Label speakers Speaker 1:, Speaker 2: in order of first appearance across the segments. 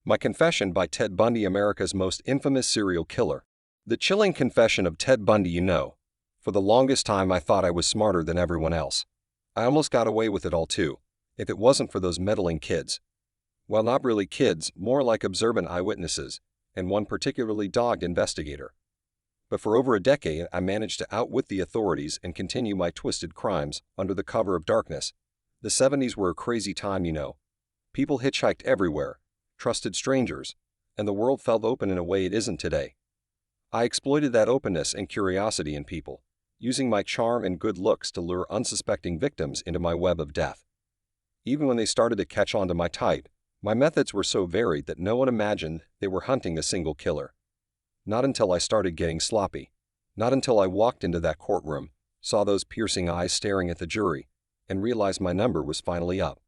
Speaker 1: My Confession by Ted Bundy, America's most infamous serial killer. The chilling confession of Ted Bundy. For the longest time I thought I was smarter than everyone else. I almost got away with it all too, if it wasn't for those meddling kids. Well, not really kids, more like observant eyewitnesses, and one particularly dogged investigator. But for over a decade I managed to outwit the authorities and continue my twisted crimes under the cover of darkness. The 70s were a crazy time. People hitchhiked everywhere, trusted strangers, and the world felt open in a way it isn't today. I exploited that openness and curiosity in people, using my charm and good looks to lure unsuspecting victims into my web of death. Even when they started to catch on to my type, my methods were so varied that no one imagined they were hunting a single killer. Not until I started getting sloppy. Not until I walked into that courtroom, saw those piercing eyes staring at the jury, and realized my number was finally up.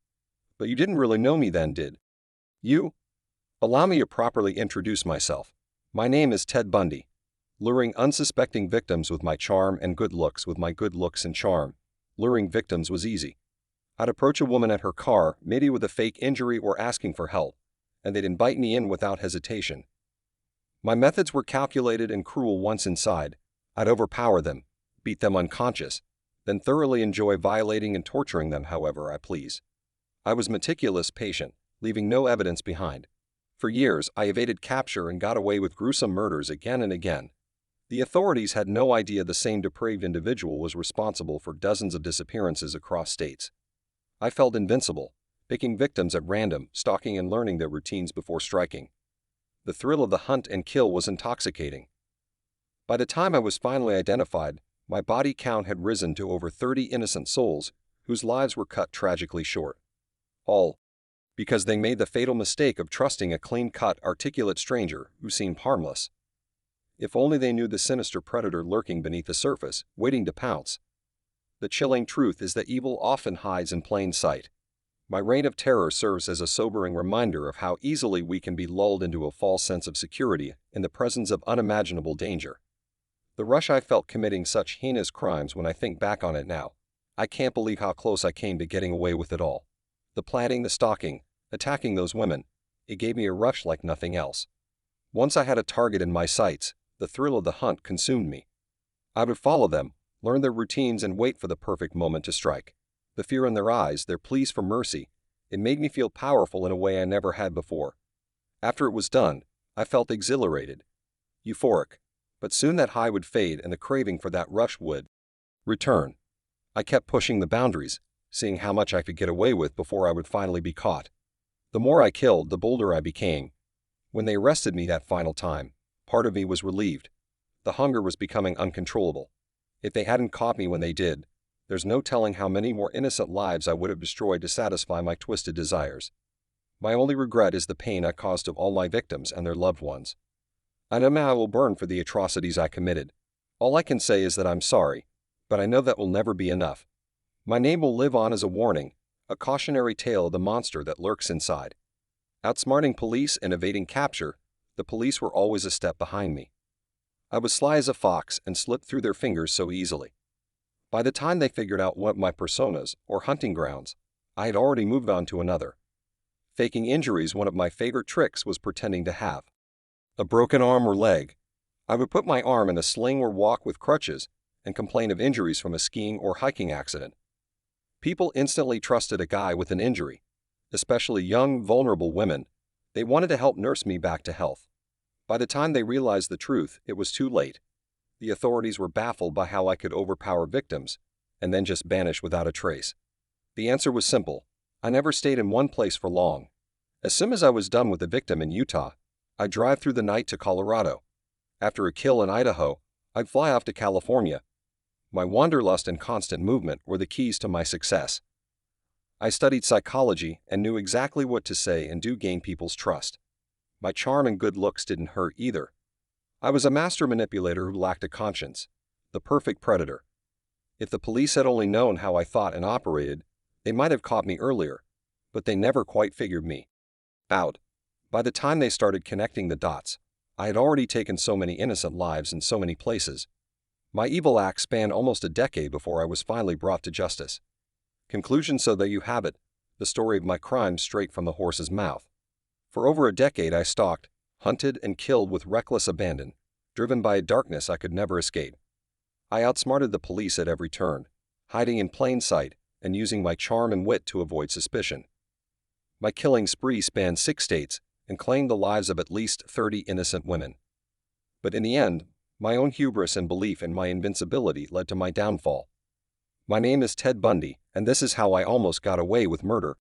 Speaker 1: But you didn't really know me then, did you? Allow me to properly introduce myself. My name is Ted Bundy. Luring unsuspecting victims with my charm and good looks. With my good looks and charm, luring victims was easy. I'd approach a woman at her car, maybe with a fake injury or asking for help, and they'd invite me in without hesitation. My methods were calculated and cruel. Once inside, I'd overpower them, beat them unconscious, then thoroughly enjoy violating and torturing them however I please. I was meticulous, patient, leaving no evidence behind. For years, I evaded capture and got away with gruesome murders again and again. The authorities had no idea the same depraved individual was responsible for dozens of disappearances across states. I felt invincible, picking victims at random, stalking and learning their routines before striking. The thrill of the hunt and kill was intoxicating. By the time I was finally identified, my body count had risen to over 30 innocent souls whose lives were cut tragically short. All because they made the fatal mistake of trusting a clean-cut, articulate stranger who seemed harmless. If only they knew the sinister predator lurking beneath the surface, waiting to pounce. The chilling truth is that evil often hides in plain sight. My reign of terror serves as a sobering reminder of how easily we can be lulled into a false sense of security in the presence of unimaginable danger. The rush I felt committing such heinous crimes. When I think back on it now, I can't believe how close I came to getting away with it all. The planning, the stalking, attacking those women, it gave me a rush like nothing else. Once I had a target in my sights, the thrill of the hunt consumed me. I would follow them, learn their routines and wait for the perfect moment to strike. The fear in their eyes, their pleas for mercy, it made me feel powerful in a way I never had before. After it was done, I felt exhilarated, euphoric, but soon that high would fade and the craving for that rush would return. I kept pushing the boundaries, seeing how much I could get away with before I would finally be caught. The more I killed, the bolder I became. When they arrested me that final time, part of me was relieved. The hunger was becoming uncontrollable. If they hadn't caught me when they did, there's no telling how many more innocent lives I would have destroyed to satisfy my twisted desires. My only regret is the pain I caused to all my victims and their loved ones. I know I will burn for the atrocities I committed. All I can say is that I'm sorry, but I know that will never be enough. My name will live on as a warning, a cautionary tale of the monster that lurks inside. Outsmarting police and evading capture, the police were always a step behind me. I was sly as a fox and slipped through their fingers so easily. By the time they figured out what my personas or hunting grounds, I had already moved on to another. Faking injuries. One of my favorite tricks was pretending to have a broken arm or leg. I would put my arm in a sling or walk with crutches and complain of injuries from a skiing or hiking accident. People instantly trusted a guy with an injury, especially young, vulnerable women. They wanted to help nurse me back to health. By the time they realized the truth, it was too late. The authorities were baffled by how I could overpower victims and then just vanish without a trace. The answer was simple. I never stayed in one place for long. As soon as I was done with the victim in Utah, I'd drive through the night to Colorado. After a kill in Idaho, I'd fly off to California. My wanderlust and constant movement were the keys to my success. I studied psychology and knew exactly what to say and do gain people's trust. My charm and good looks didn't hurt either. I was a master manipulator who lacked a conscience, the perfect predator. If the police had only known how I thought and operated, they might have caught me earlier, but they never quite figured me out. By the time they started connecting the dots, I had already taken so many innocent lives in so many places. My evil act spanned almost a decade before I was finally brought to justice. Conclusion. So there you have it, the story of my crimes straight from the horse's mouth. For over a decade I stalked, hunted, and killed with reckless abandon, driven by a darkness I could never escape. I outsmarted the police at every turn, hiding in plain sight and using my charm and wit to avoid suspicion. My killing spree spanned 6 states and claimed the lives of at least 30 innocent women. But in the end, my own hubris and belief in my invincibility led to my downfall. My name is Ted Bundy, and this is how I almost got away with murder.